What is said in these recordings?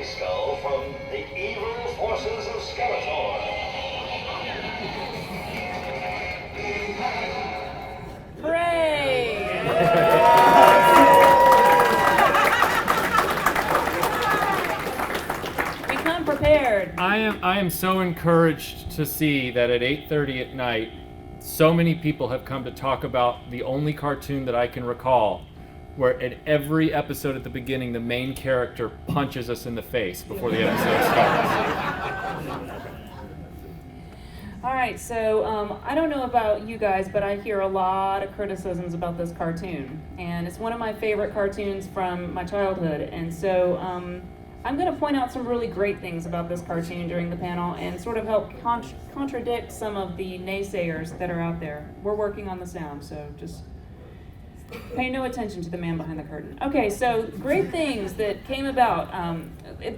Body Skull from the evil forces of Skeletor. Hooray! We come prepared. I am so encouraged to see that at 8:30 at night, so many people have come to talk about the only cartoon that I can recall where in every episode at the beginning, the main character punches us in the face before the episode starts. All right, so I don't know about you guys, but I hear a lot of criticisms about this cartoon, and it's one of my favorite cartoons from my childhood, and so I'm going to point out some really great things about this cartoon during the panel and sort of help contradict some of the naysayers that are out there. We're working on the sound, so just pay no attention to the man behind the curtain. Okay, so great things that came about.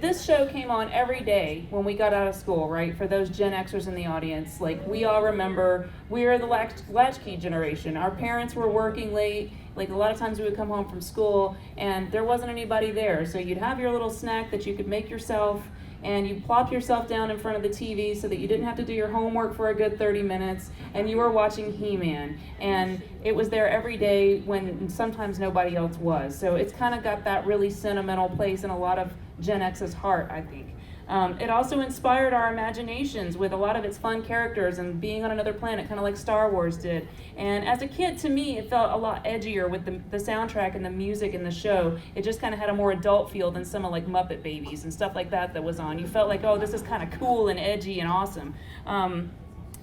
This show came on every day when we got out of school, right? For those Gen Xers in the audience, like we all remember, we are the latchkey generation. Our parents were working late. Like a lot of times we would come home from school and there wasn't anybody there. So you'd have your little snack that you could make yourself, and you plop yourself down in front of the TV so that you didn't have to do your homework for a good 30 minutes, and you were watching He-Man. And it was there every day when sometimes nobody else was. So it's kind of got that really sentimental place in a lot of Gen X's heart, I think. It also inspired our imaginations with a lot of its fun characters and being on another planet, kind of like Star Wars did. And as a kid, to me, it felt a lot edgier with the soundtrack and the music in the show. It just kind of had a more adult feel than some of like Muppet Babies and stuff like that was on. You felt like, oh, this is kind of cool and edgy and awesome.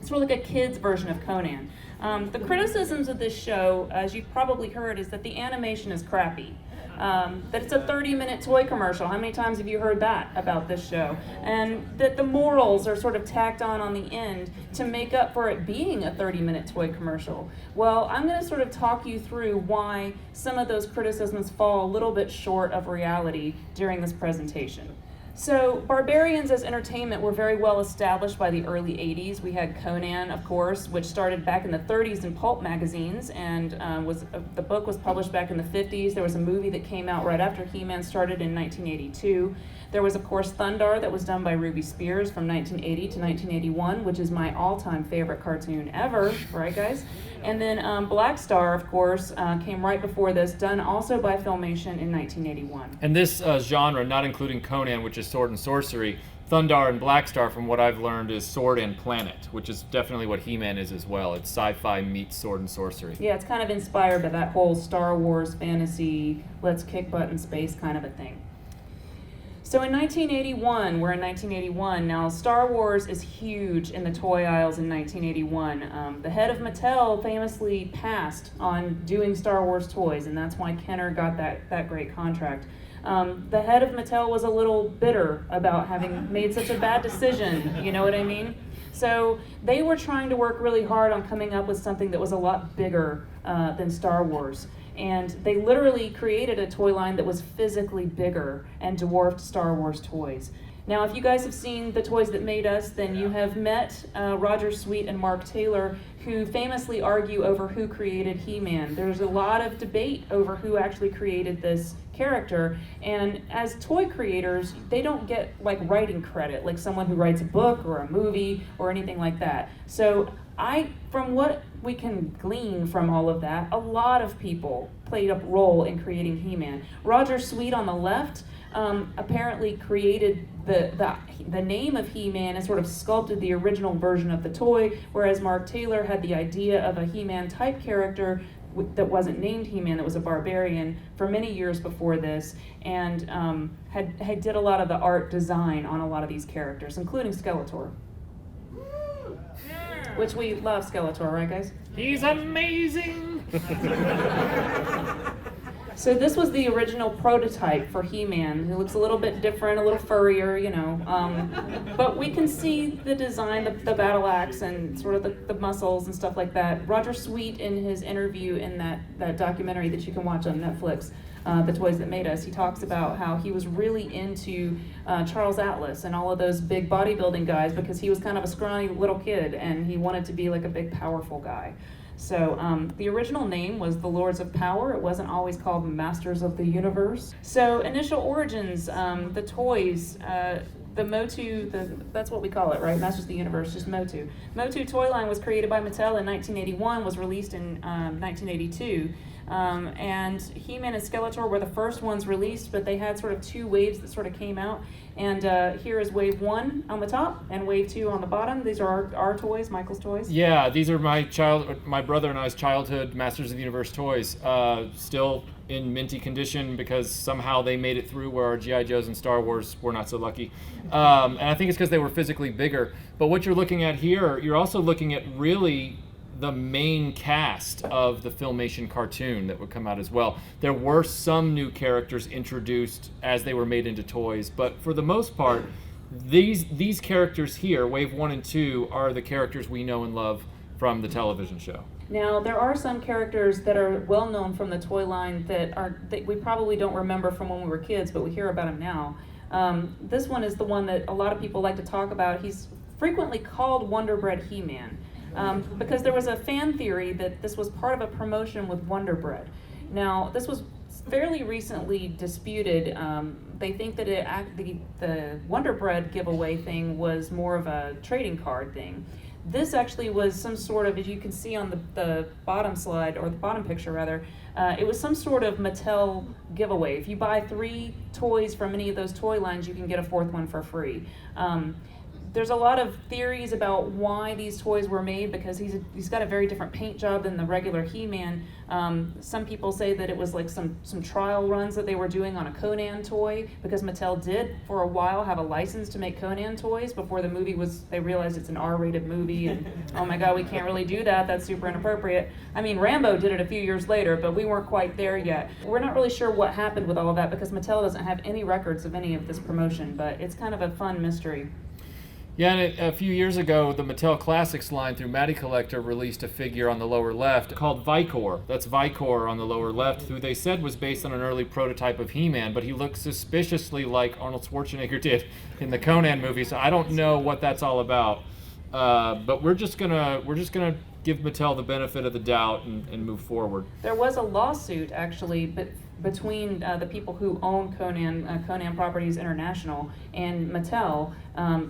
It's sort of like a kid's version of Conan. The criticisms of this show, as you've probably heard, is that the animation is crappy. That it's a 30-minute toy commercial. How many times have you heard that about this show? And that the morals are sort of tacked on the end to make up for it being a 30-minute toy commercial. Well, I'm going to sort of talk you through why some of those criticisms fall a little bit short of reality during this presentation. So barbarians as entertainment were very well established by the early 80s. We had Conan, of course, which started back in the 30s in pulp magazines, and the book was published back in the 50s. There was a movie that came out right after He-Man started in 1982. There was, of course, Thundar that was done by Ruby Spears from 1980 to 1981, which is my all-time favorite cartoon ever, right, guys? And then Black Star, of course, came right before this, done also by Filmation in 1981. And this genre, not including Conan, which is sword and sorcery, Thundar and Black Star, from what I've learned, is sword and planet, which is definitely what He-Man is as well. It's sci-fi meets sword and sorcery. Yeah, it's kind of inspired by that whole Star Wars fantasy, let's kick butt in space kind of a thing. So in 1981, we're in 1981. Now, Star Wars is huge in the toy aisles in 1981. The head of Mattel famously passed on doing Star Wars toys, and that's why Kenner got that great contract. The head of Mattel was a little bitter about having made such a bad decision, you know what I mean? So they were trying to work really hard on coming up with something that was a lot bigger than Star Wars. And they literally created a toy line that was physically bigger and dwarfed Star Wars toys. Now, if you guys have seen The Toys That Made Us, then you have met Roger Sweet and Mark Taylor, who famously argue over who created He-Man. There's a lot of debate over who actually created this character, and as toy creators, they don't get like writing credit, like someone who writes a book or a movie or anything like that. So from what we can glean from all of that, a lot of people played a role in creating He-Man. Roger Sweet on the left apparently created the name of He-Man and sort of sculpted the original version of the toy, whereas Mark Taylor had the idea of a He-Man type character that wasn't named He-Man, that was a barbarian, for many years before this, and had did a lot of the art design on a lot of these characters, including Skeletor. Which we love Skeletor, right, guys? He's amazing! So this was the original prototype for He-Man, who looks a little bit different, a little furrier, you know. But we can see the design, the battle axe, and sort of the muscles and stuff like that. Roger Sweet, in his interview in that documentary that you can watch on Netflix, The Toys That Made Us, he talks about how he was really into Charles Atlas and all of those big bodybuilding guys because he was kind of a scrawny little kid and he wanted to be like a big, powerful guy. So the original name was the Lords of Power. It wasn't always called Masters of the Universe. So initial origins, the toys, the Motu, that's what we call it, right? Masters of the Universe, just Motu. Motu toy line was created by Mattel in 1981, was released in 1982. And He-Man and Skeletor were the first ones released, but they had sort of two waves that sort of came out. And here is wave 1 on the top and wave 2 on the bottom. These are our toys, Michael's toys. Yeah, these are my brother and I's childhood Masters of the Universe toys. Still in minty condition because somehow they made it through where our G.I. Joes and Star Wars were not so lucky. And I think it's because they were physically bigger. But what you're looking at here, you're also looking at really the main cast of the Filmation cartoon that would come out as well. There were some new characters introduced as they were made into toys, but for the most part, these characters here, Wave 1 and 2, are the characters we know and love from the television show. Now, there are some characters that are well known from the toy line that we probably don't remember from when we were kids, but we hear about them now. This one is the one that a lot of people like to talk about. He's frequently called Wonder Bread He-Man. Because there was a fan theory that this was part of a promotion with Wonder Bread. Now, this was fairly recently disputed. They think that the Wonder Bread giveaway thing was more of a trading card thing. This actually was some sort of, as you can see on the bottom slide, or the bottom picture rather, it was some sort of Mattel giveaway. If you buy 3 toys from any of those toy lines, you can get a 4th one for free. There's a lot of theories about why these toys were made, because he's got a very different paint job than the regular He-Man. Some people say that it was like some trial runs that they were doing on a Conan toy, because Mattel did for a while have a license to make Conan toys before the movie they realized it's an R-rated movie and oh my god, we can't really do that, that's super inappropriate. I mean, Rambo did it a few years later, but we weren't quite there yet. We're not really sure what happened with all of that because Mattel doesn't have any records of any of this promotion, but it's kind of a fun mystery. Yeah, and a few years ago, the Mattel Classics line through Matty Collector released a figure on the lower left called Vicor. That's Vicor on the lower left, who they said was based on an early prototype of He-Man, but he looks suspiciously like Arnold Schwarzenegger did in the Conan movie, so I don't know what that's all about. But we're just gonna give Mattel the benefit of the doubt and move forward. There was a lawsuit actually, between the people who own Conan Properties International and Mattel,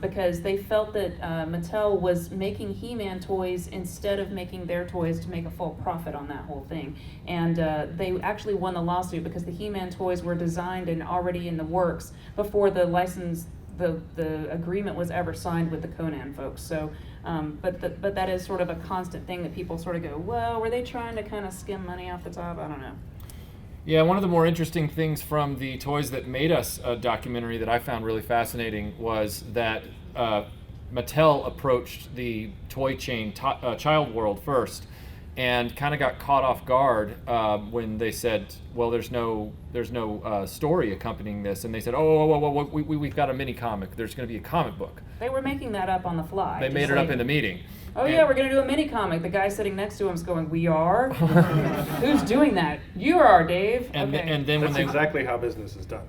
because they felt that Mattel was making He-Man toys instead of making their toys to make a full profit on that whole thing. And they actually won the lawsuit because the He-Man toys were designed and already in the works before the license, the agreement was ever signed with the Conan folks. So, but that is sort of a constant thing that people sort of go, well, were they trying to kind of skim money off the top? I don't know. Yeah, one of the more interesting things from the Toys That Made Us documentary that I found really fascinating was that Mattel approached the toy chain Child World first and kind of got caught off guard when they said, well, there's no story accompanying this. And they said, oh, we've got a mini comic. There's going to be a comic book. They were making that up on the fly. They made it up in the meeting. Oh yeah, we're going to do a mini comic. The guy sitting next to him's going, we are? Who's doing that? You are, Dave. And, okay. and then That's when exactly how business is done.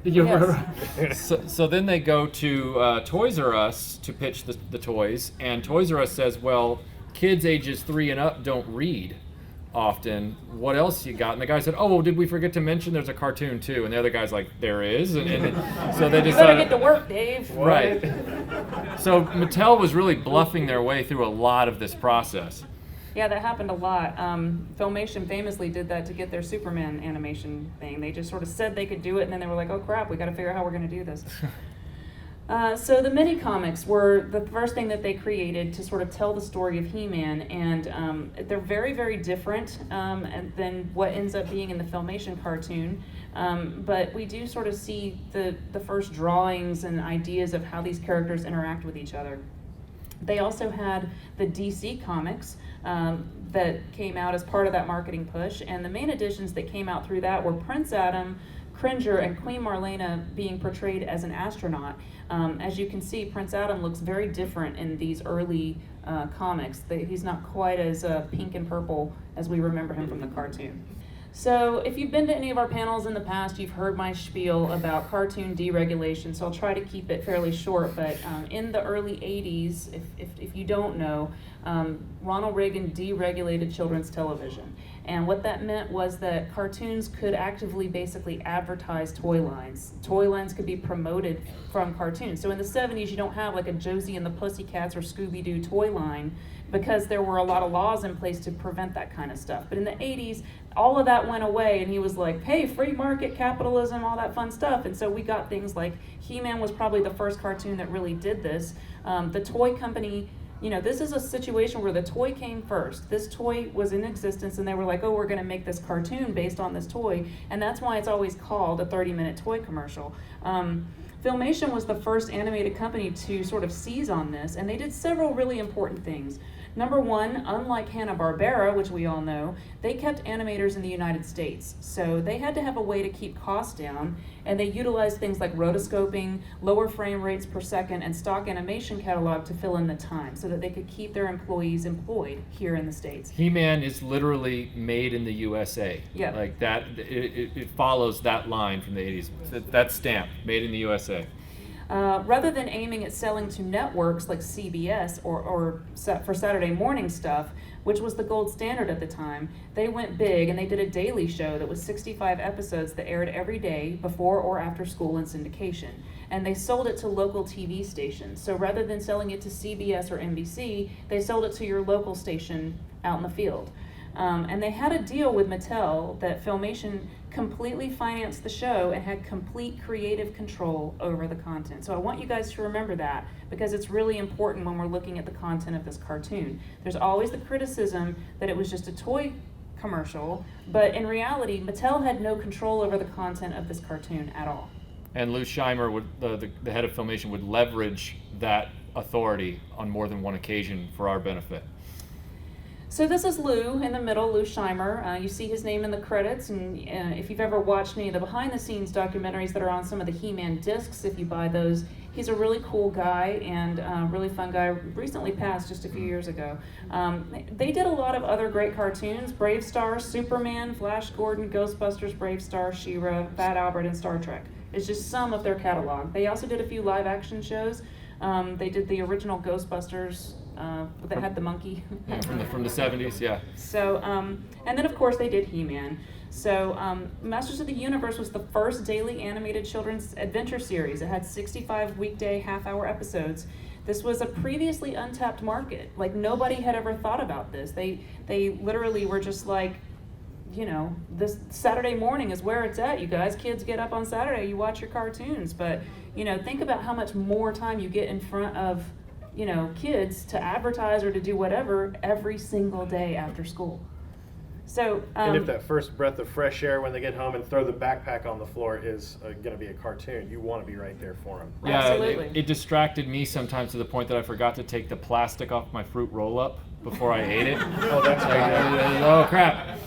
So then they go to Toys R Us to pitch the toys, and Toys R Us says, well, kids ages 3 and up don't read often. What else you got? And the guy said, oh, did we forget to mention there's a cartoon too? And the other guy's like, there is? And so they decided, you better get to work, Dave. Right. So Mattel was really bluffing their way through a lot of this process. Yeah, that happened a lot. Filmation famously did that to get their Superman animation thing. They just sort of said they could do it, and then they were like, oh crap, we got to figure out how we're going to do this. So the mini comics were the first thing that they created to sort of tell the story of He-Man, and they're very, very different than what ends up being in the Filmation cartoon. But we do sort of see the first drawings and ideas of how these characters interact with each other. They also had the DC comics that came out as part of that marketing push, and the main additions that came out through that were Prince Adam, Cringer, and Queen Marlena being portrayed as an astronaut. As you can see, Prince Adam looks very different in these early comics. He's not quite as pink and purple as we remember him from the cartoon. So if you've been to any of our panels in the past, you've heard my spiel about cartoon deregulation, so I'll try to keep it fairly short, but in the early 80s, if you don't know, Ronald Reagan deregulated children's television. And what that meant was that cartoons could actively basically advertise toy lines. Toy lines could be promoted from cartoons. So in the 70s, you don't have like a Josie and the Pussycats or Scooby-Doo toy line because there were a lot of laws in place to prevent that kind of stuff. But in the 80s, all of that went away, and he was like, hey, free market capitalism, all that fun stuff. And so we got things like He-Man was probably the first cartoon that really did this. The toy company, you know, this is a situation where the toy came first. This toy was in existence, and they were like, oh, we're going to make this cartoon based on this toy. And that's why it's always called a 30-minute toy commercial. Filmation was the first animated company to sort of seize on this, and they did several really important things. Number one, unlike Hanna-Barbera, which we all know, they kept animators in the United States. So they had to have a way to keep costs down, and they utilized things like rotoscoping, lower frame rates per second, and stock animation catalog to fill in the time so that they could keep their employees employed here in the States. He-Man is literally made in the USA. Yeah. Like that, it follows that line from the 80s. That stamp, made in the USA. Rather than aiming at selling to networks like CBS or for Saturday morning stuff, which was the gold standard at the time, they went big and they did a daily show that was 65 episodes that aired every day before or after school in syndication. And they sold it to local TV stations. So rather than selling it to CBS or NBC, they sold it to your local station out in the field. And they had a deal with Mattel that Filmation completely financed the show and had complete creative control over the content. So I want you guys to remember that because it's really important when we're looking at the content of this cartoon. There's always the criticism that it was just a toy commercial, but in reality, Mattel had no control over the content of this cartoon at all. And Lou Scheimer, the head of Filmation, would leverage that authority on more than one occasion for our benefit. So this is Lou in the middle, Lou Scheimer. You see his name in the credits, and if you've ever watched any of the behind-the-scenes documentaries that are on some of the He-Man discs, if you buy those, he's a really cool guy and really fun guy. Recently passed just a few years ago. They did a lot of other great cartoons: Brave Star, Superman, Flash Gordon, Ghostbusters, Brave Star, She-Ra, Fat Albert, and Star Trek. It's just some of their catalog. They also did a few live-action shows. They did the original Ghostbusters that had the monkey. Yeah, from the 70s, yeah. So, and then of course they did He-Man. So, Masters of the Universe was the first daily animated children's adventure series. It had 65 weekday half-hour episodes. This was a previously untapped market. Like, nobody had ever thought about this. They literally were just like, you know, this Saturday morning is where it's at, you guys. Kids get up on Saturday, you watch your cartoons. But, you know, think about how much more time you get in front of, you know, kids to advertise or to do whatever every single day after school. So, and if that first breath of fresh air when they get home and throw the backpack on the floor is going to be a cartoon, you want to be right there for them. Yeah, absolutely. It distracted me sometimes to the point that I forgot to take the plastic off my fruit roll-up before I ate it. Oh, that's right. Oh, crap.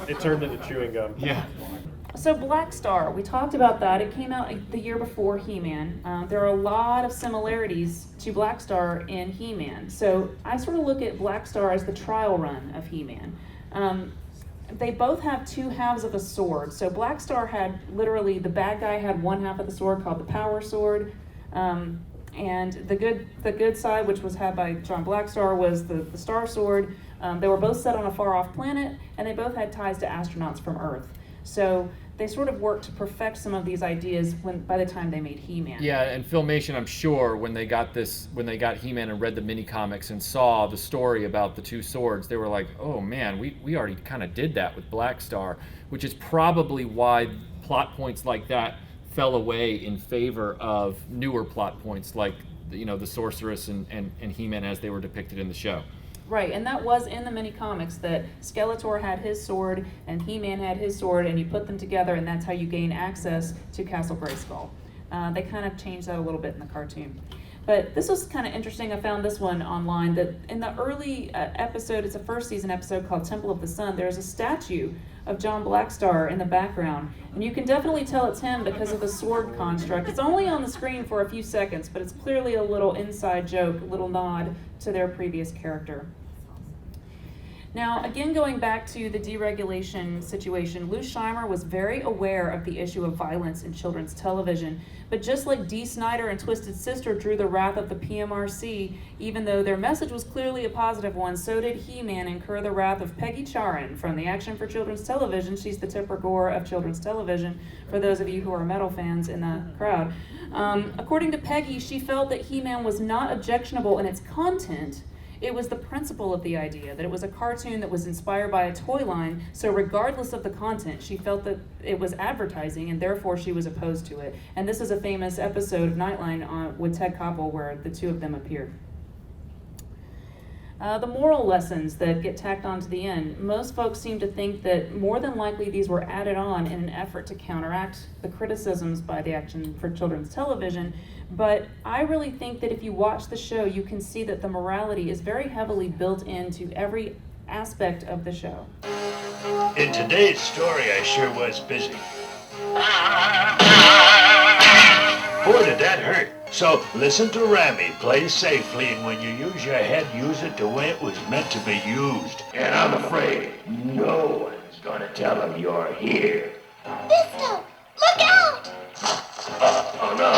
It turned into chewing gum. Yeah. So Black Star, we talked about that. It came out the year before He-Man. There are a lot of similarities to Black Star in He-Man. So I sort of look at Black Star as the trial run of He-Man. They both have two halves of a sword. So Black Star had literally, the bad guy had one half of the sword called the Power Sword. And the good side, which was had by John Blackstar, was the Star Sword. They were both set on a far-off planet, and they both had ties to astronauts from Earth. So they sort of worked to perfect some of these ideas by the time they made He-Man. Yeah, and Filmation, I'm sure, when they got He-Man and read the mini comics and saw the story about the two swords, they were like, oh man, we already kind of did that with Black Star, which is probably why plot points like that fell away in favor of newer plot points like, you know, the Sorceress and He-Man as they were depicted in the show. Right, and that was in the mini comics that Skeletor had his sword and He-Man had his sword, and you put them together, and that's how you gain access to Castle Grayskull. They kind of changed that a little bit in the cartoon. But this was kind of interesting. I found this one online, that in the early episode, it's a first season episode called Temple of the Sun, there's a statue of John Blackstar in the background. And you can definitely tell it's him because of the sword construct. It's only on the screen for a few seconds, but it's clearly a little inside joke, a little nod to their previous character. Now, again, going back to the deregulation situation, Lou Scheimer was very aware of the issue of violence in children's television. But just like Dee Snider and Twisted Sister drew the wrath of the PMRC, even though their message was clearly a positive one, so did He-Man incur the wrath of Peggy Charin from the Action for Children's Television. She's the Tipper Gore of children's television, for those of you who are metal fans in the crowd. According to Peggy, she felt that He-Man was not objectionable in its content. It was the principle of the idea, that it was a cartoon that was inspired by a toy line, so regardless of the content, she felt that it was advertising, and therefore she was opposed to it. And this is a famous episode of Nightline with Ted Koppel where the two of them appeared. The moral lessons that get tacked on to the end. Most folks seem to think that more than likely these were added on in an effort to counteract the criticisms by the Action for Children's Television, but I really think that if you watch the show, you can see that the morality is very heavily built into every aspect of the show. In today's story, I sure was busy. Boy, did that hurt. So listen to Rami, play safely, and when you use your head, use it the way it was meant to be used. And I'm afraid no one's gonna tell him you're here. Fisto, look out! Oh no.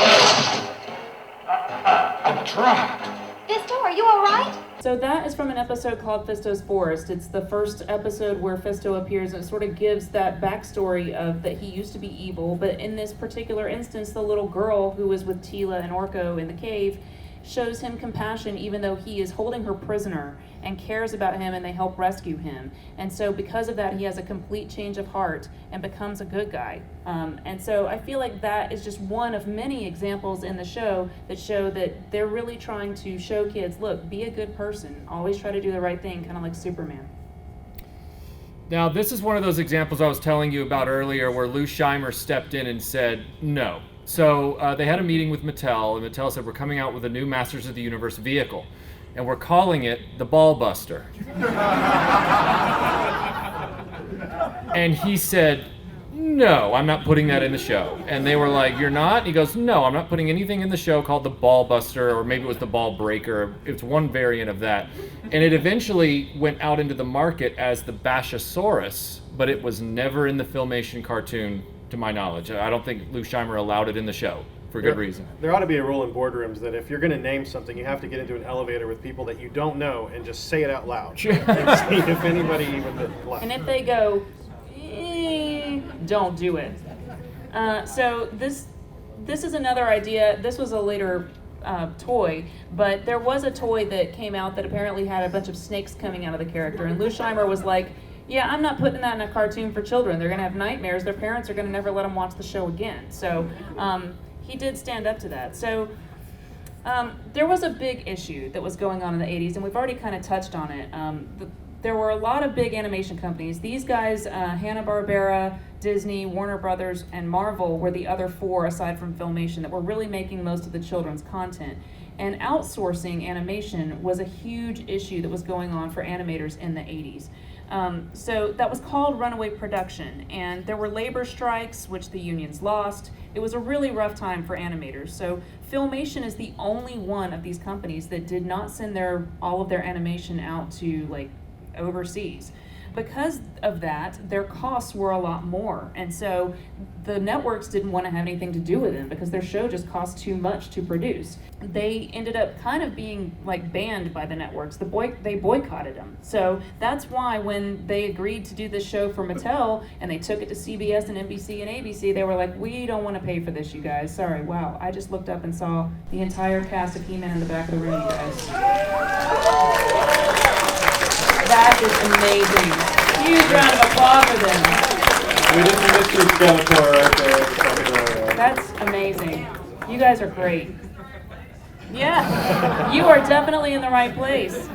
I'm trapped. Fisto, are you all right? So that is from an episode called Fisto's Forest. It's the first episode where Fisto appears, and it sort of gives that backstory of that he used to be evil, but in this particular instance, the little girl who was with Teela and Orko in the cave shows him compassion even though he is holding her prisoner and cares about him, and they help rescue him. And so because of that, he has a complete change of heart and becomes a good guy. And so I feel like that is just one of many examples in the show that they're really trying to show kids, look, be a good person, always try to do the right thing, kind of like Superman. Now, this is one of those examples I was telling you about earlier where Lou Scheimer stepped in and said no. So they had a meeting with Mattel, and Mattel said, we're coming out with a new Masters of the Universe vehicle, and we're calling it the Ball Buster. And he said, no, I'm not putting that in the show. And they were like, you're not? He goes, no, I'm not putting anything in the show called the Ball Buster, or maybe it was the Ball Breaker. It's one variant of that. And it eventually went out into the market as the Bashosaurus, but it was never in the Filmation cartoon, to my knowledge. I don't think Lou Scheimer allowed it in the show for good reason. There ought to be a rule in boardrooms that if you're going to name something, you have to get into an elevator with people that you don't know and just say it out loud. And see if anybody even laughs. And if they go, don't do it. So this is another idea. This was a later toy, but there was a toy that came out that apparently had a bunch of snakes coming out of the character, and Lou Scheimer was like, yeah, I'm not putting that in a cartoon for children. They're going to have nightmares. Their parents are going to never let them watch the show again. So he did stand up to that. So there was a big issue that was going on in the 80s, and we've already kind of touched on it. There were a lot of big animation companies. These guys, Hanna-Barbera, Disney, Warner Brothers, and Marvel were the other four, aside from Filmation, that were really making most of the children's content. And outsourcing animation was a huge issue that was going on for animators in the 80s. So that was called runaway production, and there were labor strikes, which the unions lost. It was a really rough time for animators. So Filmation is the only one of these companies that did not send all of their animation out to like overseas. Because of that, their costs were a lot more, and so the networks didn't want to have anything to do with them because their show just cost too much to produce. They ended up kind of being like banned by the networks. They boycotted them. So that's why when they agreed to do this show for Mattel and they took it to CBS and NBC and ABC, they were like, we don't want to pay for this, you guys. Sorry. Wow, I just looked up and saw the entire cast of He-Man in the back of the room, you guys. That is amazing. Huge round of applause for them. We didn't miss your Skeletor right there. That's amazing. You guys are great. Yeah, you are definitely in the right place.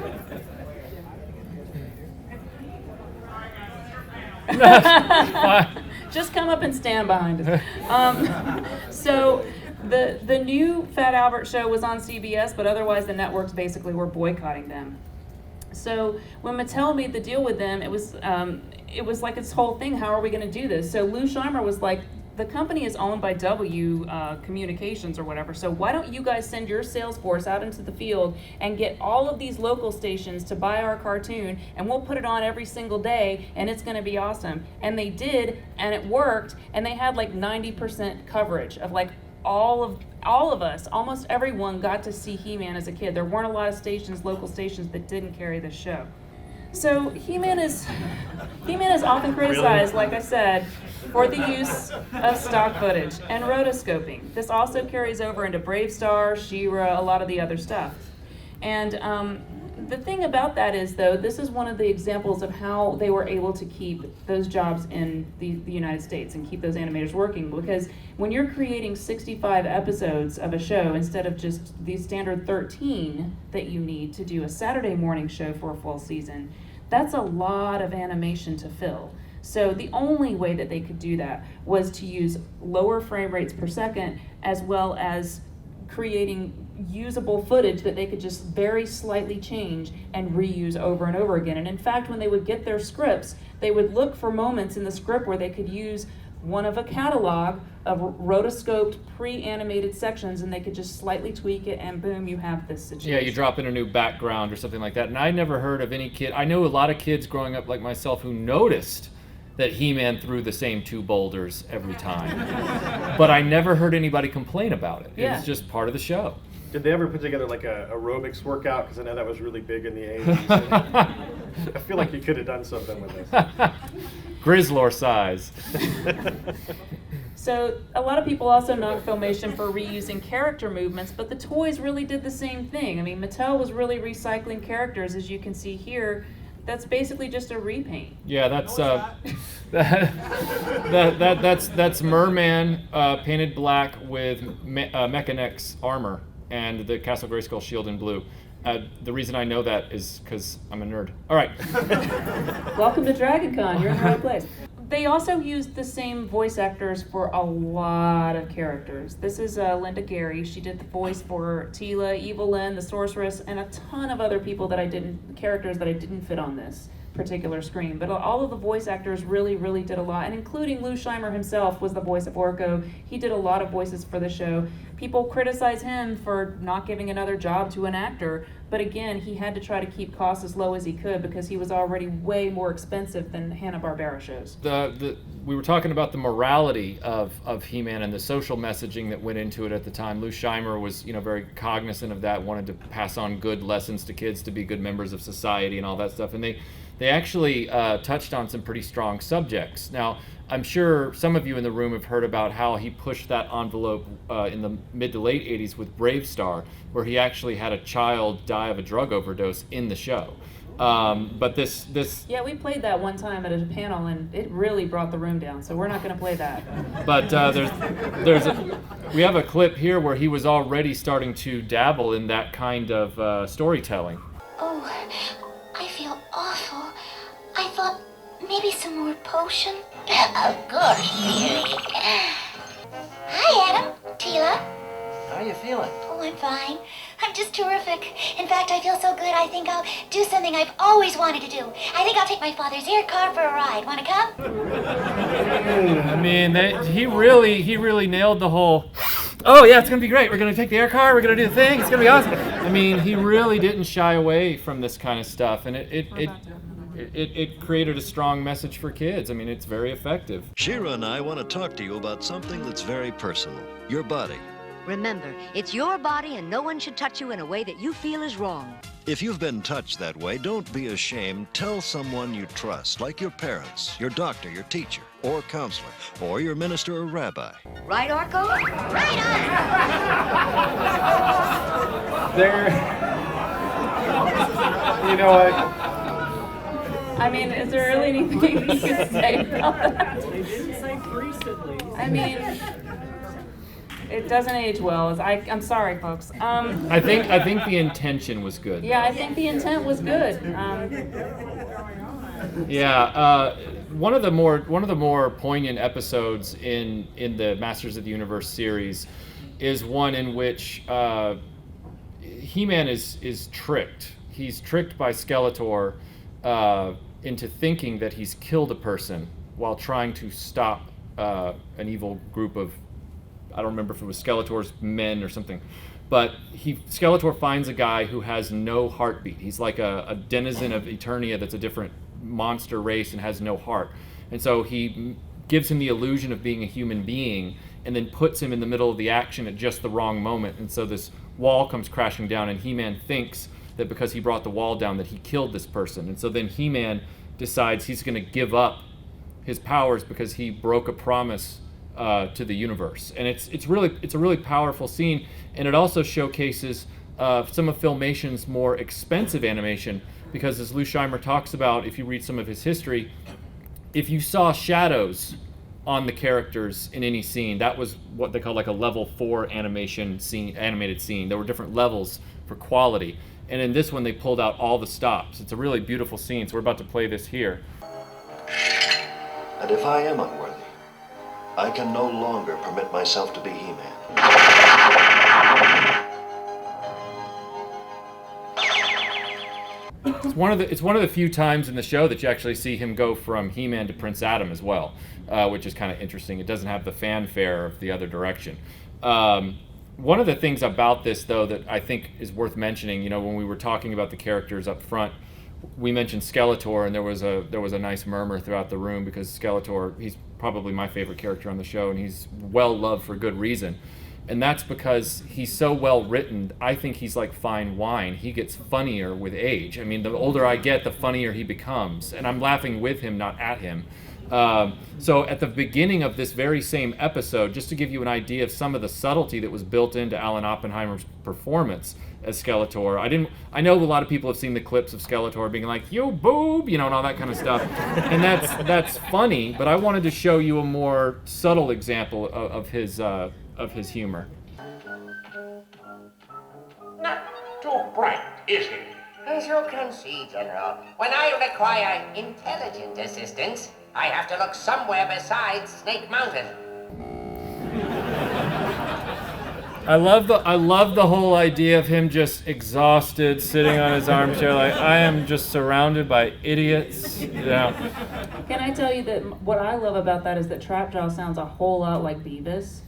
Just come up and stand behind us. So the new Fat Albert show was on CBS, but otherwise the networks basically were boycotting them. So when Mattel made the deal with them, it was like this whole thing, how are we going to do this? So Lou Scheimer was like, the company is owned by W Communications or whatever, so why don't you guys send your sales force out into the field and get all of these local stations to buy our cartoon, and we'll put it on every single day, and it's going to be awesome. And they did, and it worked, and they had like 90% coverage of like all of us, almost everyone got to see He-Man as a kid. There weren't a lot of stations, local stations, that didn't carry the show. So He-Man is often criticized, like I said, for the use of stock footage and rotoscoping. This also carries over into Brave Star, She-Ra, a lot of the other stuff. And the thing about that is, though, this is one of the examples of how they were able to keep those jobs in the United States and keep those animators working, because when you're creating 65 episodes of a show instead of just the standard 13 that you need to do a Saturday morning show for a full season, that's a lot of animation to fill. So the only way that they could do that was to use lower frame rates per second, as well as creating usable footage that they could just very slightly change and reuse over and over again. And in fact, when they would get their scripts, they would look for moments in the script where they could use one of a catalog of rotoscoped pre-animated sections, and they could just slightly tweak it, and boom, you have this situation. Yeah, you drop in a new background or something like that. And I never heard of any kid. I know a lot of kids growing up like myself who noticed that He-Man threw the same 2 boulders every time. But I never heard anybody complain about it. It was just part of the show. Did they ever put together like a aerobics workout? Because I know that was really big in the 80s. I feel like you could have done something with this. Grizzlor size. So a lot of people also knock Filmation for reusing character movements, but the toys really did the same thing. I mean, Mattel was really recycling characters, as you can see here. That's basically just a repaint. Yeah, that's that's Merman painted black with Mechanix armor and the Castle Grayskull shield in blue. The reason I know that is because I'm a nerd. All right. Welcome to Dragon Con. You're in the right place. They also used the same voice actors for a lot of characters. This is Linda Gary. She did the voice for Teela, Evelyn, the Sorceress, and a ton of other people characters that I didn't fit on this particular screen. But all of the voice actors really, really did a lot, and including Lou Scheimer himself was the voice of Orko. He did a lot of voices for the show. People criticize him for not giving another job to an actor, but again, he had to try to keep costs as low as he could because he was already way more expensive than Hanna-Barbera shows. We were talking about the morality of He-Man and the social messaging that went into it at the time. Lou Scheimer was, very cognizant of that, wanted to pass on good lessons to kids to be good members of society and all that stuff. And they actually touched on some pretty strong subjects. Now, I'm sure some of you in the room have heard about how he pushed that envelope in the mid to late 80s with Brave Star, where he actually had a child die of a drug overdose in the show. But this Yeah, we played that one time at a panel, and it really brought the room down, so we're not going to play that. But we have a clip here where he was already starting to dabble in that kind of storytelling. Oh, I feel awful. I thought maybe some more potion. Of course, dearie. Hi, Adam. Teela. How you feeling? Oh, I'm fine. I'm just terrific. In fact, I feel so good, I think I'll do something I've always wanted to do. I think I'll take my father's air car for a ride. Want to come? I mean, he really nailed the whole, oh yeah, it's going to be great. We're going to take the air car. We're going to do the thing. It's going to be awesome. I mean, he really didn't shy away from this kind of stuff, and it created a strong message for kids. I mean, it's very effective. She-Ra and I want to talk to you about something that's very personal, your body. Remember, it's your body and no one should touch you in a way that you feel is wrong. If you've been touched that way, don't be ashamed. Tell someone you trust, like your parents, your doctor, your teacher, or counselor, or your minister or rabbi. Right, Orko? Right on! There. You know what? I mean, is there really anything you can say about that? They didn't say recently. I mean, it doesn't age well. I'm sorry, folks. I think the intention was good. Yeah, I think the intent was good. One of the more poignant episodes in the Masters of the Universe series is one in which He-Man is tricked. He's tricked by Skeletor into thinking that he's killed a person while trying to stop group of, I don't remember if it was Skeletor's men or something, but Skeletor finds a guy who has no heartbeat. He's like a denizen of Eternia that's a different monster race and has no heart. And so he gives him the illusion of being a human being and then puts him in the middle of the action at just the wrong moment. And so this wall comes crashing down, and He-Man thinks that because he brought the wall down that he killed this person. And so then He-Man decides he's going to give up his powers because he broke a promise to the universe. And it's a really powerful scene, and it also showcases some of Filmation's more expensive animation, because as Lou Scheimer talks about, if you read some of his history, if you saw shadows on the characters in any scene, that was what they call like a level 4 animated scene. There were different levels for quality. And in this one, they pulled out all the stops. It's a really beautiful scene, so we're about to play this here. And if I am unworthy, I can no longer permit myself to be He-Man. It's one of the few times in the show that you actually see him go from He-Man to Prince Adam as well, which is kind of interesting. It doesn't have the fanfare of the other direction. One of the things about this, though, that I think is worth mentioning, when we were talking about the characters up front, we mentioned Skeletor, and there was a nice murmur throughout the room because Skeletor, he's probably my favorite character on the show, and he's well loved for good reason. And that's because he's so well written. I think he's like fine wine. He gets funnier with age. I mean, the older I get, the funnier he becomes. And I'm laughing with him, not at him. So at the beginning of this very same episode, just to give you an idea of some of the subtlety that was built into Alan Oppenheimer's performance as Skeletor. I know a lot of people have seen the clips of Skeletor being like, "You boob," and all that kind of stuff. And that's funny, but I wanted to show you a more subtle example of his humor. Not too bright, is he? As you can see, General, when I require intelligent assistance, I have to look somewhere besides Snake Mountain. I love the whole idea of him just exhausted, sitting on his armchair like, I am just surrounded by idiots. Can I tell you that what I love about that is that Trapjaw sounds a whole lot like Beavis.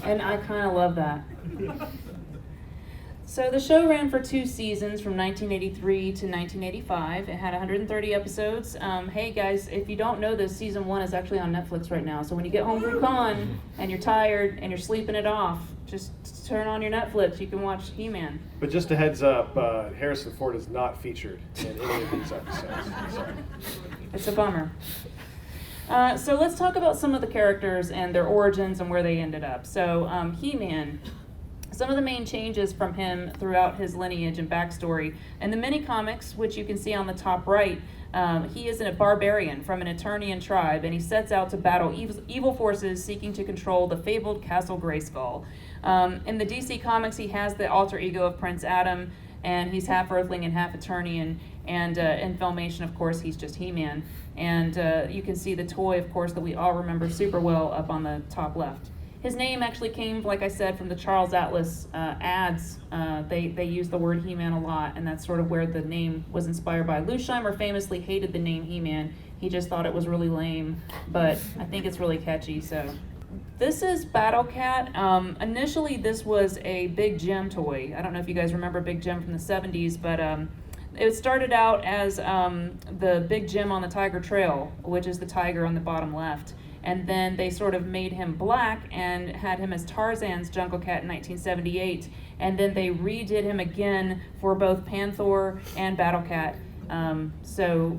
And I kind of love that. So the show ran for 2 seasons from 1983 to 1985. It had 130 episodes. Hey guys, if you don't know this, season 1 is actually on Netflix right now. So when you get home from con and you're tired and you're sleeping it off, just turn on your Netflix. You can watch He-Man. But just a heads up, Harrison Ford is not featured in any of these episodes. Sorry. It's a bummer. So let's talk about some of the characters and their origins and where they ended up. So He-Man. Some of the main changes from him throughout his lineage and backstory. In the mini-comics, which you can see on the top right, he is a barbarian from an Eternian tribe, and he sets out to battle evil forces seeking to control the fabled Castle Grayskull. In the DC Comics, he has the alter ego of Prince Adam, and he's half Earthling and half Eternian. And in Filmation, of course, he's just He-Man. And you can see the toy, of course, that we all remember super well up on the top left. His name actually came, like I said, from the Charles Atlas ads. They use the word He-Man a lot, and that's sort of where the name was inspired by. Lou Scheimer famously hated the name He-Man. He just thought it was really lame, but I think it's really catchy. So this is Battle Cat. Initially, this was a Big Jim toy. I don't know if you guys remember Big Jim from the 70s, but it started out as the Big Jim on the Tiger Trail, which is the tiger on the bottom left. And then they sort of made him black and had him as Tarzan's Jungle Cat in 1978. And then they redid him again for both Panther and Battle Cat. So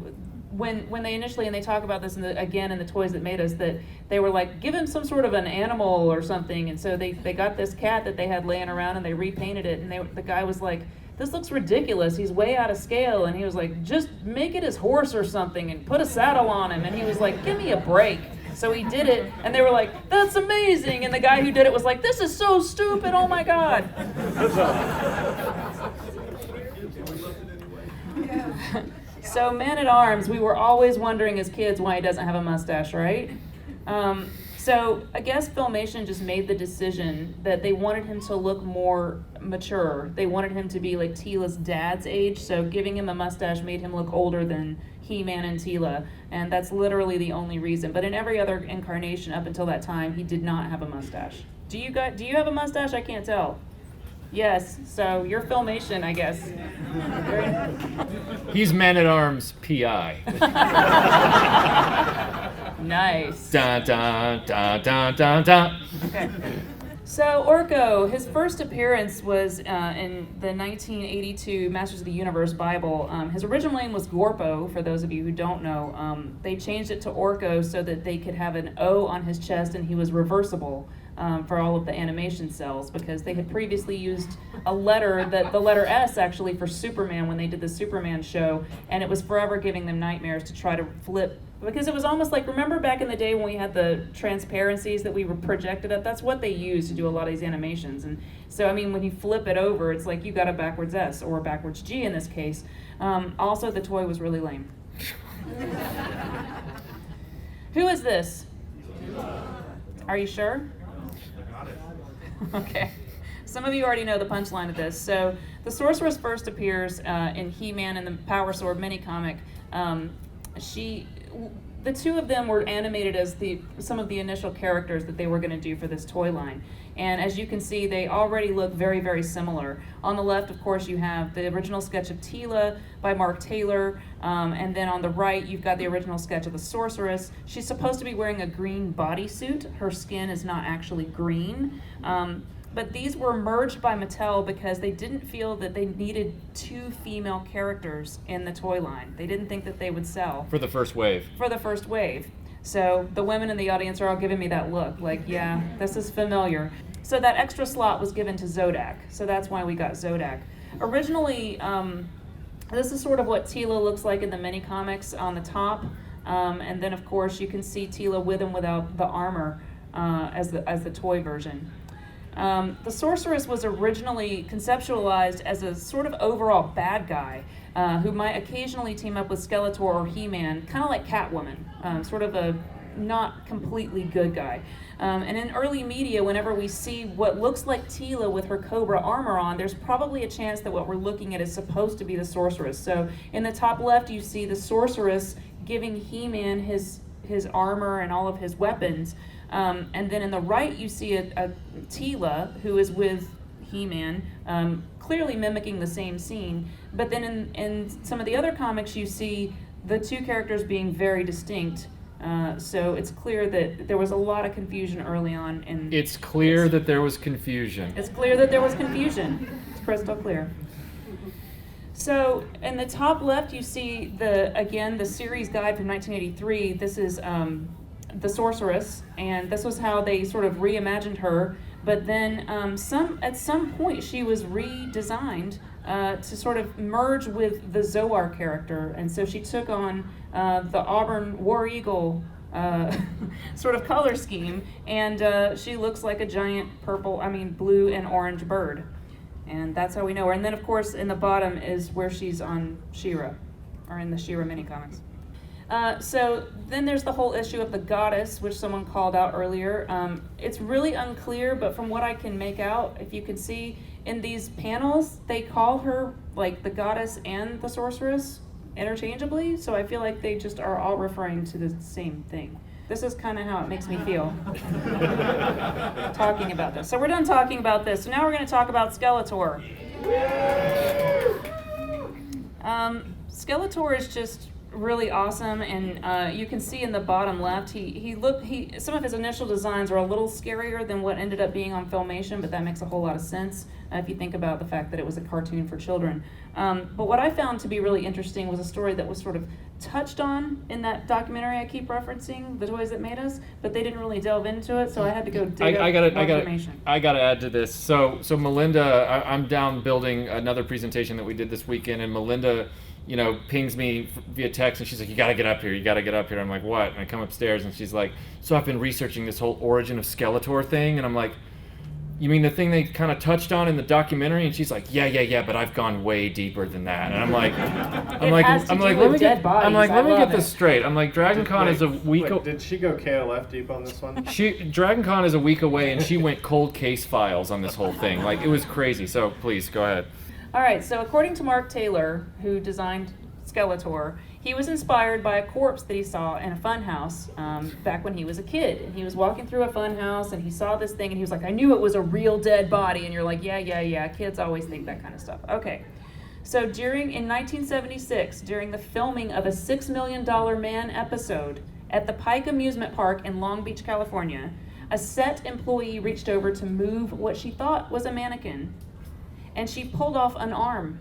when they initially, and they talk about this in the toys that made us, that they were like, give him some sort of an animal or something. And so they got this cat that they had laying around and they repainted it. And the guy was like, this looks ridiculous. He's way out of scale. And he was like, just make it his horse or something and put a saddle on him. And he was like, give me a break. So he did it, and they were like, that's amazing. And the guy who did it was like, this is so stupid, oh my God. So Man-at-Arms, we were always wondering as kids why he doesn't have a mustache, right? So I guess Filmation just made the decision that they wanted him to look more mature. They wanted him to be like Teela's dad's age, so giving him a mustache made him look older than He-Man and Teela, and that's literally the only reason. But in every other incarnation up until that time, he did not have a mustache. Do you have a mustache? I can't tell. Yes, so your Filmation, I guess. He's Man-at-Arms PI. Nice. Dun, dun, dun, dun, dun, dun. Okay. So Orko, his first appearance was in the 1982 Masters of the Universe Bible. His original name was Gorpo, for those of you who don't know. They changed it to Orko so that they could have an O on his chest, and he was reversible for all of the animation cells, because they had previously used the letter S actually for Superman when they did the Superman show, and it was forever giving them nightmares to try to flip. Because it was almost like, remember back in the day when we had the transparencies that we were projected at? That's what they used to do a lot of these animations. And so, I mean, when you flip it over, it's like you got a backwards S, or a backwards G in this case. Also, the toy was really lame. Who is this? Are you sure? Okay. Some of you already know the punchline of this. So, the Sorceress first appears in He-Man and the Power Sword mini-comic. The two of them were animated as some of the initial characters that they were going to do for this toy line. And as you can see, they already look very, very similar. On the left, of course, you have the original sketch of Teela by Mark Taylor. And then on the right, you've got the original sketch of the Sorceress. She's supposed to be wearing a green bodysuit. Her skin is not actually green. But these were merged by Mattel because they didn't feel that they needed two female characters in the toy line. They didn't think that they would sell. For the first wave. For the first wave. So the women in the audience are all giving me that look, like, yeah, this is familiar. So that extra slot was given to Zodak. So that's why we got Zodak. Originally, this is sort of what Teela looks like in the mini comics on the top. And then, of course, you can see Teela with and without the armor as the toy version. The Sorceress was originally conceptualized as a sort of overall bad guy who might occasionally team up with Skeletor or He-Man, kind of like Catwoman, sort of a not completely good guy. And in early media, whenever we see what looks like Teela with her Cobra armor on, there's probably a chance that what we're looking at is supposed to be the Sorceress. So in the top left, you see the Sorceress giving He-Man his armor and all of his weapons. And then in the right, you see a Teela who is with He-Man, clearly mimicking the same scene. But then in some of the other comics, you see the two characters being very distinct. So it's clear that there was a lot of confusion early on. It's clear that there was confusion. It's clear that there was confusion. It's crystal clear. So in the top left, you see the series guide from 1983. This is the Sorceress, and this was how they sort of reimagined her. But then at some point, she was redesigned to sort of merge with the Zoar character, and so she took on the Auburn War Eagle sort of color scheme, and she looks like a giant blue and orange bird, and that's how we know her. And then, of course, in the bottom is where she's on She-Ra, or in the She-Ra mini comics. So then there's the whole issue of the goddess, which someone called out earlier. It's really unclear, but from what I can make out, if you can see in these panels, they call her like the goddess and the sorceress interchangeably. So I feel like they just are all referring to the same thing. This is kind of how it makes me feel talking about this. So we're done talking about this. So now we're going to talk about Skeletor. Skeletor is just really awesome, and you can see in the bottom left, some of his initial designs are a little scarier than what ended up being on Filmation, but that makes a whole lot of sense if you think about the fact that it was a cartoon for children. But what I found to be really interesting was a story that was sort of touched on in that documentary I keep referencing, The Toys That Made Us, but they didn't really delve into it, so I had to go dig up more information. I gotta add to this. So Melinda, I'm down building another presentation that we did this weekend, and Melinda, pings me via text, and she's like, you gotta get up here. I'm like, what? And I come upstairs, and she's like, so I've been researching this whole origin of Skeletor thing, and I'm like, You mean the thing they kind of touched on in the documentary? And she's like, yeah, but I've gone way deeper than that. And I'm like, let me get this straight. I'm like, Dragon Con is a week. Did she go KLF deep on this one? Dragon Con is a week away, and she went cold case files on this whole thing. Like, it was crazy. So please go ahead. All right. So according to Mark Taylor, who designed Skeletor, he was inspired by a corpse that he saw in a fun house back when he was a kid. And he was walking through a fun house and he saw this thing and he was like, I knew it was a real dead body. And you're like, yeah, kids always think that kind of stuff. Okay. So in 1976, during the filming of a $6 Million Man episode at the Pike Amusement Park in Long Beach, California, a set employee reached over to move what she thought was a mannequin. And she pulled off an arm.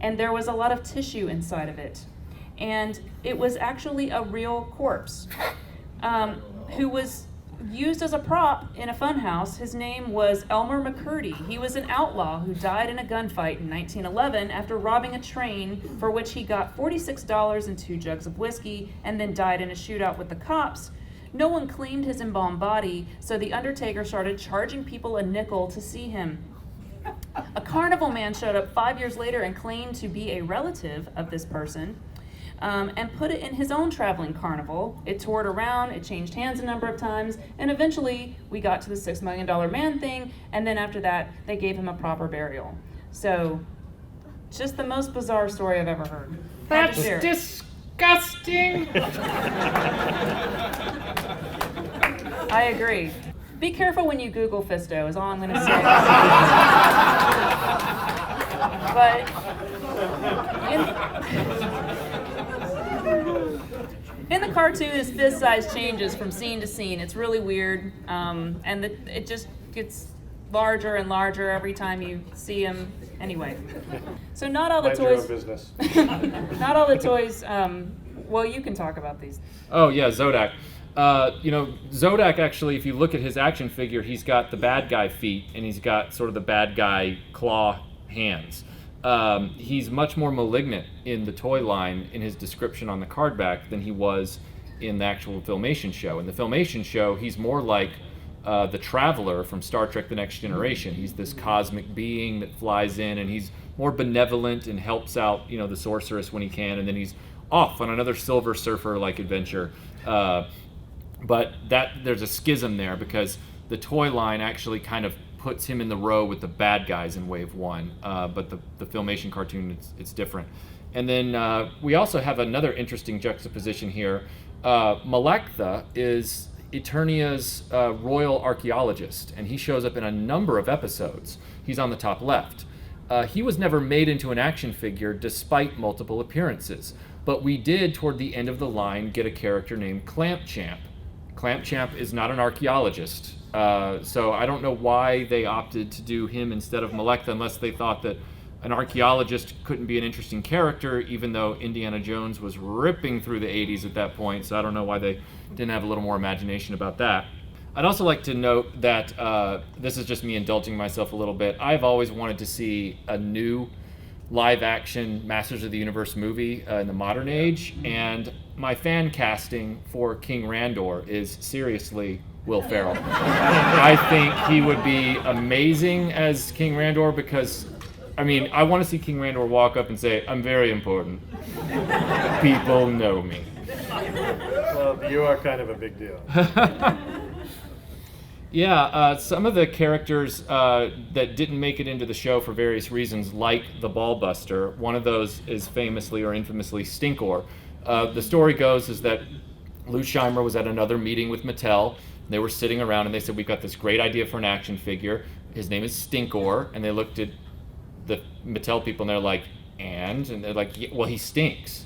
And there was a lot of tissue inside of it. And it was actually a real corpse who was used as a prop in a funhouse. His name was Elmer McCurdy. He was an outlaw who died in a gunfight in 1911 after robbing a train for which he got $46 and 2 jugs of whiskey and then died in a shootout with the cops. No one claimed his embalmed body, so the undertaker started charging people a nickel to see him. A carnival man showed up 5 years later and claimed to be a relative of this person. And put it in his own traveling carnival. It toured around, it changed hands a number of times, and eventually we got to the $6 Million Man thing, and then after that, they gave him a proper burial. So, just the most bizarre story I've ever heard. That's disgusting! I agree. Be careful when you Google Fisto, is all I'm going to say. But, in the cartoon, his fist size changes from scene to scene. It's really weird, and it just gets larger and larger every time you see him. Anyway, so not all the Mind your toys. own business. Not all the toys. Well, you can talk about these. Oh yeah, Zodak. Zodak actually, if you look at his action figure, he's got the bad guy feet and he's got sort of the bad guy claw hands. He's much more malignant in the toy line in his description on the card back than he was in the actual Filmation show. In the Filmation show, he's more like the Traveler from Star Trek The Next Generation. He's this cosmic being that flies in, and he's more benevolent and helps out, the Sorceress when he can, and then he's off on another Silver Surfer-like adventure. But there's a schism there because the toy line actually kind of puts him in the row with the bad guys in Wave 1, but the Filmation cartoon, it's different. And then we also have another interesting juxtaposition here. Malektha is Eternia's royal archaeologist, and he shows up in a number of episodes. He's on the top left. He was never made into an action figure despite multiple appearances, but we did, toward the end of the line, get a character named Clampchamp. Clampchamp is not an archaeologist. So I don't know why they opted to do him instead of Malektha, unless they thought that an archaeologist couldn't be an interesting character, even though Indiana Jones was ripping through the 80s at that point. So I don't know why they didn't have a little more imagination about that. I'd also like to note that this is just me indulging myself a little bit. I've always wanted to see a new live-action Masters of the Universe movie in the modern age, and my fan casting for King Randor is seriously Will Ferrell. I think he would be amazing as King Randor because, I want to see King Randor walk up and say, "I'm very important. People know me." Well, you are kind of a big deal. Yeah, some of the characters that didn't make it into the show for various reasons, like the Ballbuster, one of those is famously or infamously Stinkor. The story goes is that Lou Scheimer was at another meeting with Mattel. They were sitting around and they said, "We've got this great idea for an action figure. His name is Stinkor." And they looked at the Mattel people and they're like, and they're like, "Yeah, well, he stinks."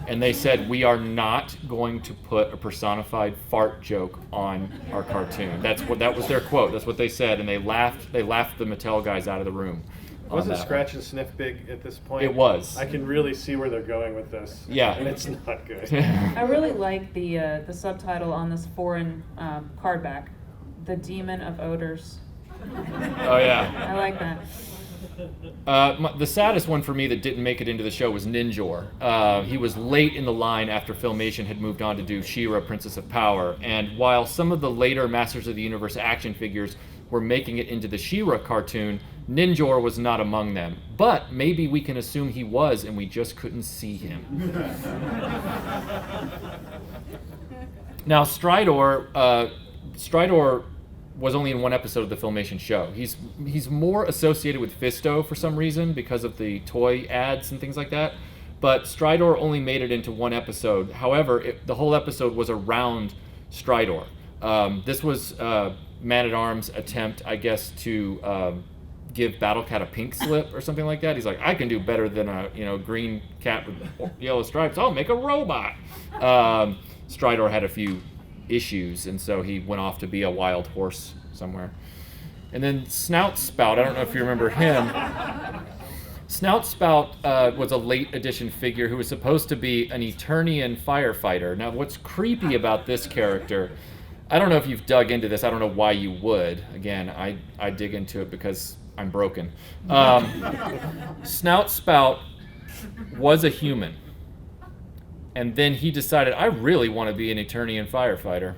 And they said, "We are not going to put a personified fart joke on our cartoon." That was their quote. That's what they said, and they laughed the Mattel guys out of the room. Wasn't Scratch and Sniff big at this point? It was. I can really see where they're going with this. Yeah. And it's not good. I really like the subtitle on this foreign card back, "The Demon of Odors." Oh yeah. I like that. The saddest one for me that didn't make it into the show was Ninjor. He was late in the line after Filmation had moved on to do She-Ra, Princess of Power, and while some of the later Masters of the Universe action figures were making it into the She-Ra cartoon, Ninjor was not among them. But maybe we can assume he was, and we just couldn't see him. Now, Stridor was only in one episode of the Filmation show. He's more associated with Fisto for some reason because of the toy ads and things like that. But Stridor only made it into one episode. However, the whole episode was around Stridor. This was Man-at-Arm's attempt, I guess, to give Battle Cat a pink slip or something like that. He's like, I can do better than a green cat with yellow stripes. I'll make a robot. Stridor had a few issues, and so he went off to be a wild horse somewhere. And then Snout Spout, I don't know if you remember him. Snout Spout was a late edition figure who was supposed to be an Eternian firefighter. Now, what's creepy about this character, I don't know if you've dug into this. I don't know why you would. Again, I dig into it because I'm broken. Snout Spout was a human. And then he decided, I really want to be an Eternian firefighter.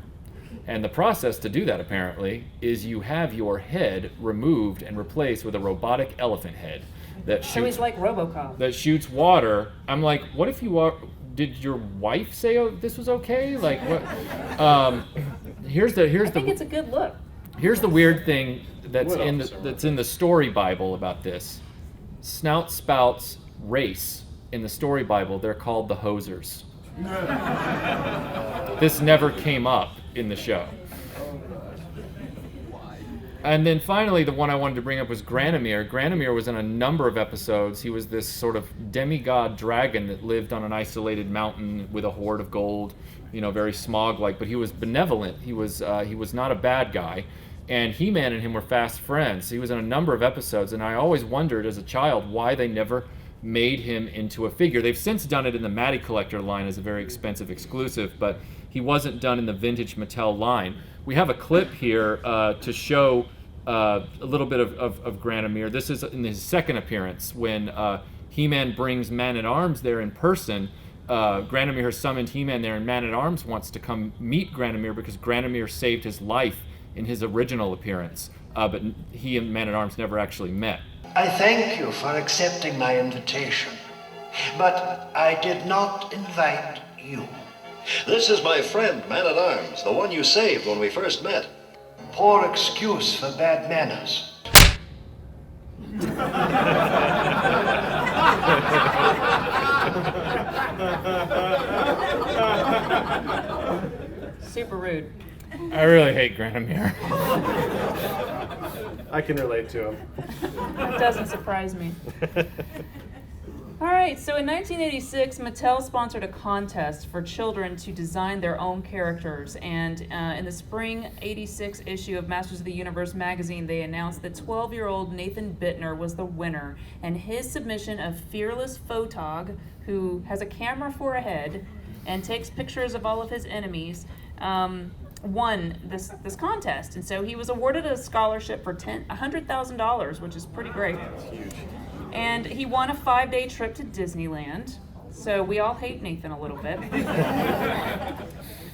And the process to do that, apparently, is you have your head removed and replaced with a robotic elephant head that shoots. So he's like RoboCop. That shoots water. I'm like, what if you are? Did your wife say this was okay? Like what? Here's the. I think it's a good look. Here's the weird thing that's in the story Bible about this. Snout Spout's race in the story Bible, they're called the Hosers. This never came up in the show. And then finally, the one I wanted to bring up was Granomir. Granomir was in a number of episodes. He was this sort of demigod dragon that lived on an isolated mountain with a hoard of gold, very smog-like, but he was benevolent. He was not a bad guy. And He-Man and him were fast friends. He was in a number of episodes, and I always wondered as a child why they never made him into a figure. They've since done it in the Matty Collector line as a very expensive exclusive, but he wasn't done in the vintage Mattel line. We have a clip here to show a little bit of Granomir. This is in his second appearance when He-Man brings Man-at-Arms there in person. Granomir has summoned He-Man there, and Man-at-Arms wants to come meet Granomir because Granomir saved his life in his original appearance, but he and Man-at-Arms never actually met. I thank you for accepting my invitation, but I did not invite you. This is my friend, Man-at-Arms, the one you saved when we first met. Poor excuse for bad manners. Super rude. I really hate Granomir. I can relate to him. It doesn't surprise me. All right, so in 1986, Mattel sponsored a contest for children to design their own characters, and in the spring '86 issue of Masters of the Universe magazine, they announced that 12-year-old Nathan Bittner was the winner, and his submission of Fearless Photog, who has a camera for a head and takes pictures of all of his enemies, won this contest. And so he was awarded a scholarship for $100,000, which is pretty great. That's huge. And he won a 5-day trip to Disneyland. So we all hate Nathan a little bit.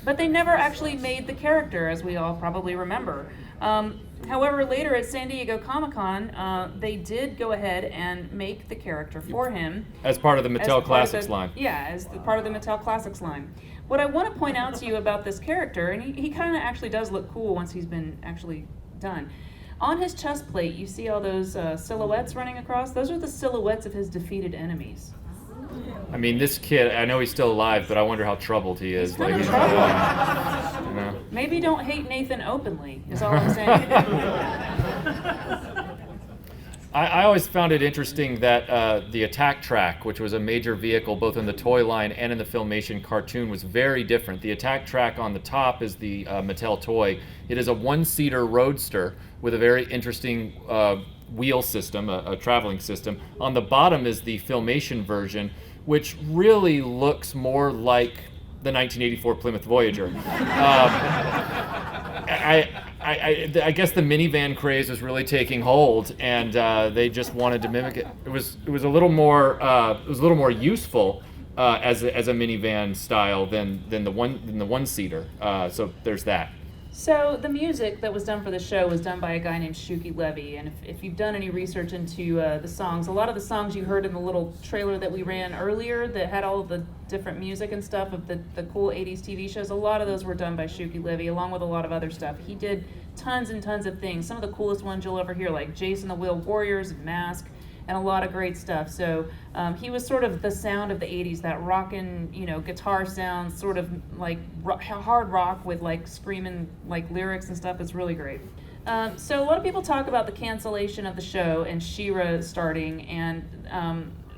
But they never actually made the character, as we all probably remember. However, later at San Diego Comic-Con, they did go ahead and make the character for him. As part of the Mattel Classics line. Yeah, as part of the Mattel Classics line. What I want to point out to you about this character, and he kind of actually does look cool once he's been actually done. On his chest plate, you see all those silhouettes running across? Those are the silhouettes of his defeated enemies. I mean, this kid, I know he's still alive, but I wonder how troubled he is. He's troubled. Maybe don't hate Nathan openly, is all I'm saying. I always found it interesting that the attack track, which was a major vehicle both in the toy line and in the Filmation cartoon, was very different. The attack track on the top is the Mattel toy. It is a one-seater roadster with a very interesting wheel system, a traveling system. On the bottom is the Filmation version, which really looks more like the 1984 Plymouth Voyager. I guess the minivan craze was really taking hold, and they just wanted to mimic it. It was a little more useful as a minivan style than the one-seater. So there's that. So the music that was done for the show was done by a guy named Shuki Levy, and if you've done any research into the songs, a lot of the songs you heard in the little trailer that we ran earlier that had all of the different music and stuff of the cool 80s TV shows, a lot of those were done by Shuki Levy, along with a lot of other stuff. He did tons and tons of things. Some of the coolest ones you'll ever hear, like Jason the Wheel Warriors, Mask, and a lot of great stuff. So he was sort of the sound of the 80s, that rockin', guitar sound, sort of like hard rock with like screaming like lyrics and stuff. It's really great. So a lot of people talk about the cancellation of the show and She-Ra starting, and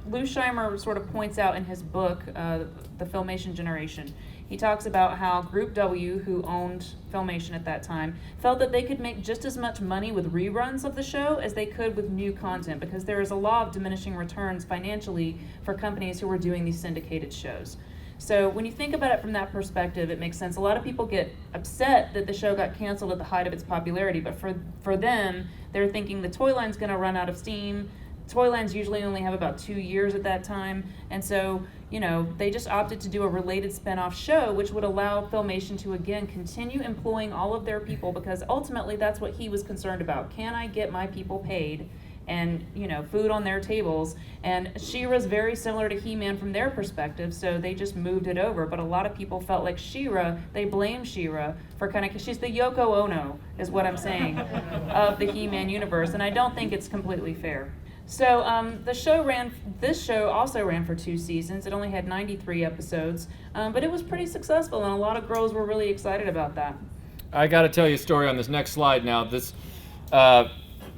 Lou Scheimer sort of points out in his book, The Filmation Generation, he talks about how Group W, who owned Filmation at that time, felt that they could make just as much money with reruns of the show as they could with new content, because there is a law of diminishing returns financially for companies who were doing these syndicated shows. So when you think about it from that perspective, it makes sense. A lot of people get upset that the show got canceled at the height of its popularity, but for them, they're thinking the toy line's going to run out of steam. Toy lines usually only have about 2 years at that time, and so they just opted to do a related spin-off show, which would allow Filmation to again continue employing all of their people, because ultimately that's what he was concerned about. Can I get my people paid and food on their tables? And She-Ra's very similar to He-Man from their perspective, so they just moved it over. But a lot of people felt like She-Ra, they blame She-Ra for she's the Yoko Ono, is what I'm saying, of the He-Man universe, and I don't think it's completely fair. So this show also ran for 2 seasons. It only had 93 episodes, but it was pretty successful, and a lot of girls were really excited about that. I got to tell you a story on this next slide now.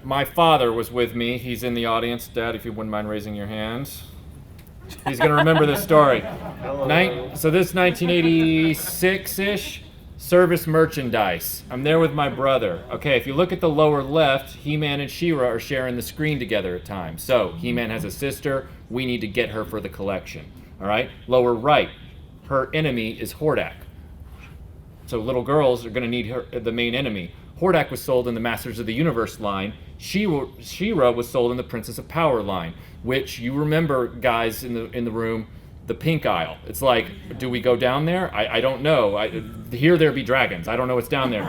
My father was with me. He's in the audience. Dad, if you wouldn't mind raising your hands. He's going to remember this story. So this 1986-ish. Service merchandise. I'm there with my brother. Okay, if you look at the lower left, He-Man and She-Ra are sharing the screen together at times. So, He-Man has a sister. We need to get her for the collection. All right? Lower right, her enemy is Hordak. So little girls are going to need the main enemy. Hordak was sold in the Masters of the Universe line. She-Ra was sold in the Princess of Power line, which you remember, guys in the room, the pink aisle. It's like, do we go down there? I don't know. Here there be dragons. I don't know what's down there.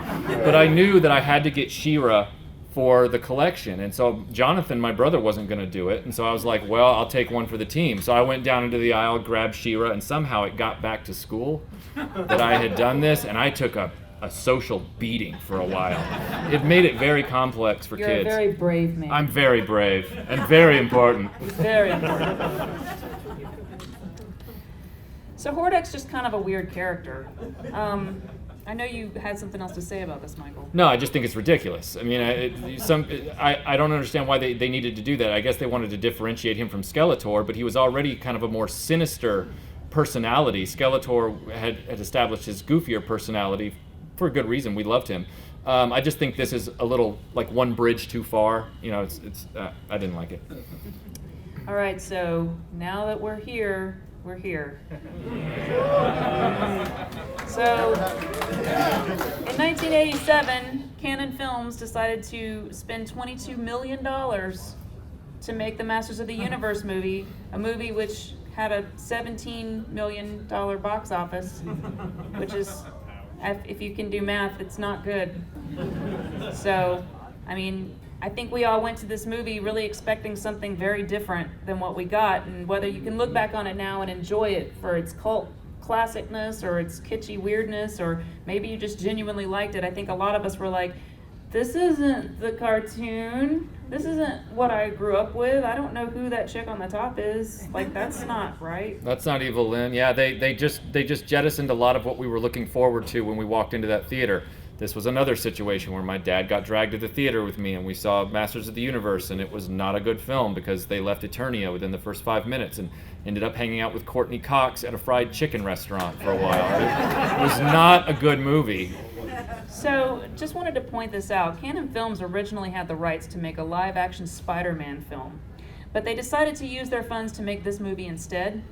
But I knew that I had to get She-Ra for the collection. And so Jonathan, my brother, wasn't going to do it. And so I was like, well, I'll take one for the team. So I went down into the aisle, grabbed She-Ra, and somehow it got back to school that I had done this. And I took a social beating for a while. It made it very complex for kids. You're a very brave man. I'm very brave and very important. Very important. So Hordak's just kind of a weird character. I know you had something else to say about this, Michael. No, I just think it's ridiculous. I mean, I don't understand why they needed to do that. I guess they wanted to differentiate him from Skeletor, but he was already kind of a more sinister personality. Skeletor had established his goofier personality for a good reason. We loved him. I just think this is a little like one bridge too far. I didn't like it. All right, so now that we're here. So, in 1987, Canon Films decided to spend $22 million to make the Masters of the Universe movie, a movie which had a $17 million box office, which is, if you can do math, it's not good. So, I mean, I think we all went to this movie really expecting something very different than what we got, and whether you can look back on it now and enjoy it for its cult classicness or its kitschy weirdness, or maybe you just genuinely liked it, I think a lot of us were like, this isn't the cartoon. This isn't what I grew up with. I don't know who that chick on the top is. Like, that's not right. That's not Evil Lynn. Yeah, they just jettisoned a lot of what we were looking forward to when we walked into that theater. This was another situation where my dad got dragged to the theater with me, and we saw Masters of the Universe, and it was not a good film because they left Eternia within the first 5 minutes and ended up hanging out with Courtney Cox at a fried chicken restaurant for a while. It was not a good movie. So, just wanted to point this out. Canon Films originally had the rights to make a live-action Spider-Man film, but they decided to use their funds to make this movie instead.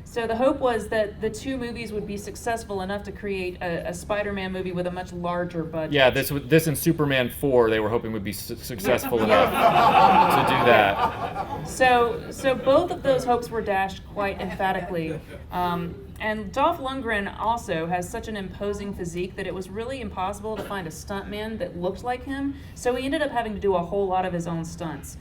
So the hope was that the two movies would be successful enough to create a Spider-Man movie with a much larger budget. Yeah, this and Superman 4 they were hoping would be successful enough to do that. So both of those hopes were dashed quite emphatically. And Dolph Lundgren also has such an imposing physique that it was really impossible to find a stuntman that looked like him. So he ended up having to do a whole lot of his own stunts.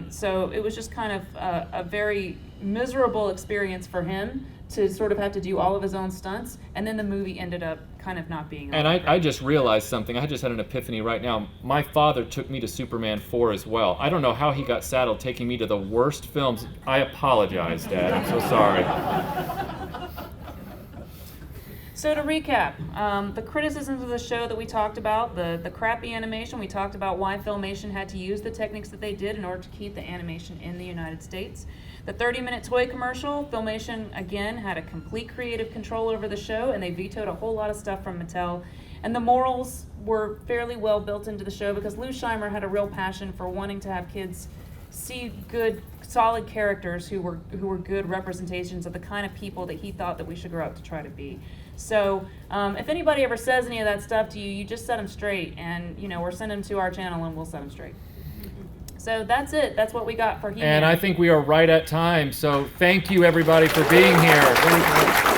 So it was just kind of a very miserable experience for him to sort of have to do all of his own stunts. And then the movie ended up kind of not being. And I just realized something. I just had an epiphany right now. My father took me to Superman 4 as well. I don't know how he got saddled taking me to the worst films. I apologize, Dad. I'm so sorry. So to recap, the criticisms of the show that we talked about, the crappy animation, we talked about why Filmation had to use the techniques that they did in order to keep the animation in the United States. The 30-minute toy commercial, Filmation, again, had a complete creative control over the show, and they vetoed a whole lot of stuff from Mattel. And the morals were fairly well built into the show because Lou Scheimer had a real passion for wanting to have kids see good, solid characters who were good representations of the kind of people that he thought that we should grow up to try to be. So if anybody ever says any of that stuff to you, you just set them straight, and or send them to our channel and we'll set them straight. So that's it. That's what we got for He-Man. And I think we are right at time. So thank you everybody for being here.